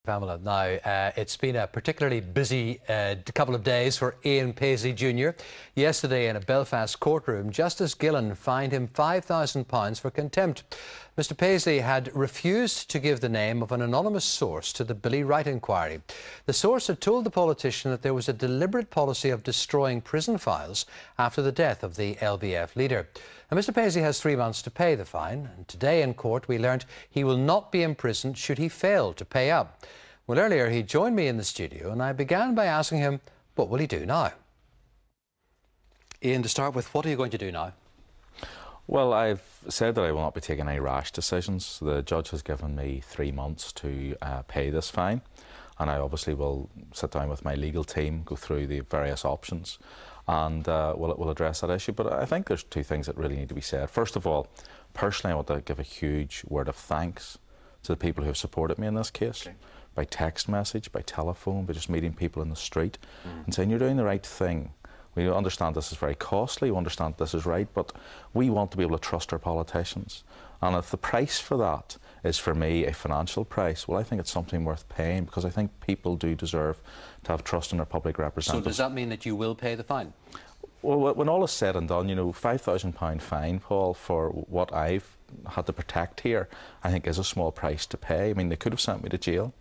Pamela, now it's been a particularly busy couple of days for Ian Paisley Jr. Yesterday in a Belfast courtroom, Justice Gillen fined him £5,000 for contempt. Mr Paisley had refused to give the name of an anonymous source to the Billy Wright inquiry. The source had told the politician that there was a deliberate policy of destroying prison files after the death of the LBF leader. And Mr Paisley has 3 months to pay the fine, and today in court we learnt he will not be imprisoned should he fail to pay up. Well, earlier he joined me in the studio and I began by asking him, what will he do now? Ian, to start with, what are you going to do now? Well, I've said that I will not be taking any rash decisions. The judge has given me 3 months to pay this fine, and I obviously will sit down with my legal team, go through the various options, and we'll address that issue. But I think there's 2 things that really need to be said. First of all, personally, I want to give a huge word of thanks to the people who have supported me in this case. Okay. By text message, by telephone, by just meeting people in the street and saying you're doing the right thing. We understand this is very costly, we understand this is right, but we want to be able to trust our politicians. And if the price for that is, for me, a financial price, well, I think it's something worth paying, because I think people do deserve to have trust in their public representatives. So does that mean that you will pay the fine? Well, when all is said and done, you know, £5,000 fine, Paul, for what I've had to protect here, I think is a small price to pay. I mean, they could have sent me to jail.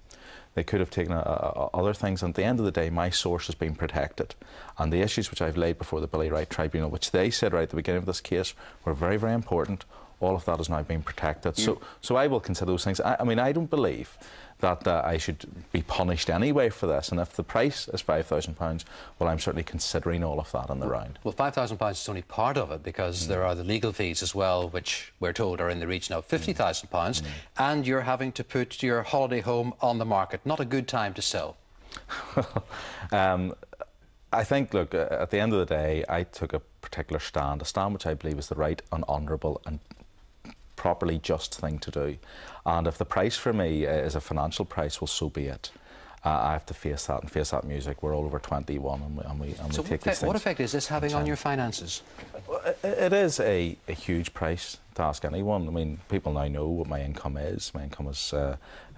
They could have taken other things, and at the end of the day, my source has been protected. And the issues which I've laid before the Billy Wright Tribunal, which they said right at the beginning of this case were very, very important, all of that has now been protected. So I will consider those things. I mean, I don't believe that I should be punished anyway for this, and if the price is £5,000, well, I'm certainly considering all of that in the round. Well, £5,000 is only part of it, because there are the legal fees as well, which we're told are in the region of £50,000, and you're having to put your holiday home on the market. Not a good time to sell. I think, look, at the end of the day, I took a particular stand, a stand which I believe is the right and honourable and properly just thing to do. And if the price for me is a financial price, well, so be it. I have to face that and face that music. We're all over 21 and we take these things. What effect is this having on your finances? It is a huge price to ask anyone. I mean, people now know what my income is. My income is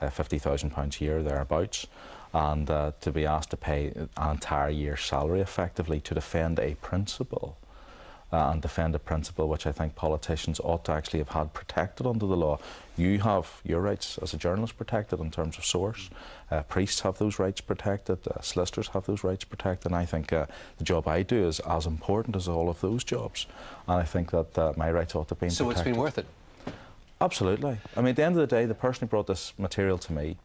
£50,000 a year, thereabouts. And to be asked to pay an entire year's salary effectively to defend a principle, and defend a principle which I think politicians ought to actually have had protected under the law. You have your rights as a journalist protected in terms of source. Priests have those rights protected. Solicitors have those rights protected. And I think the job I do is as important as all of those jobs. And I think that my rights ought to be protected. So it's been worth it? Absolutely. I mean, at the end of the day, the person who brought this material to me,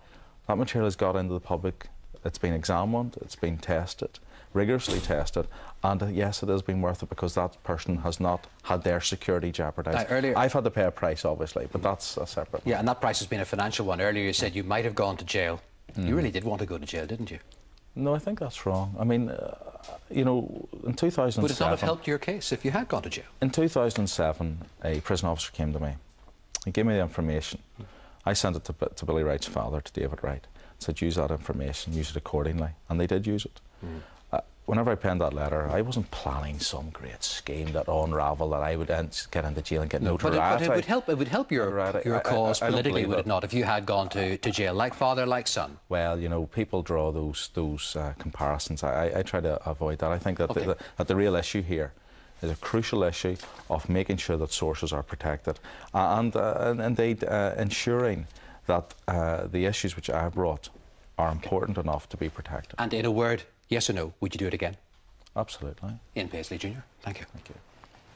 that material has got into the public. It's been examined, it's been tested, rigorously tested, and yes, it has been worth it, because that person has not had their security jeopardised. I've had to pay a price, obviously, but that's a separate one. And that price has been a financial one. Earlier you said you might have gone to jail. You really did want to go to jail, didn't you? No, I think that's wrong. I mean, you know, in 2007... Would it not have helped your case if you had gone to jail? In 2007, a prison officer came to me. He gave me the information. I sent it to Billy Wright's father, to David Wright. Said, use that information, use it accordingly, and they did use it. Whenever I penned that letter, I wasn't planning some great scheme that unravel that I would get into jail and get notoriety. But it would help your cause politically, would it not, if you had gone to jail, like father, like son? Well, you know, people draw those comparisons. I try to avoid that. I think that, that the real issue here is a crucial issue of making sure that sources are protected and indeed ensuring that the issues which I have brought are important enough to be protected. And in a word, yes or no, would you do it again? Absolutely. Ian Paisley Jr., thank you. Thank you.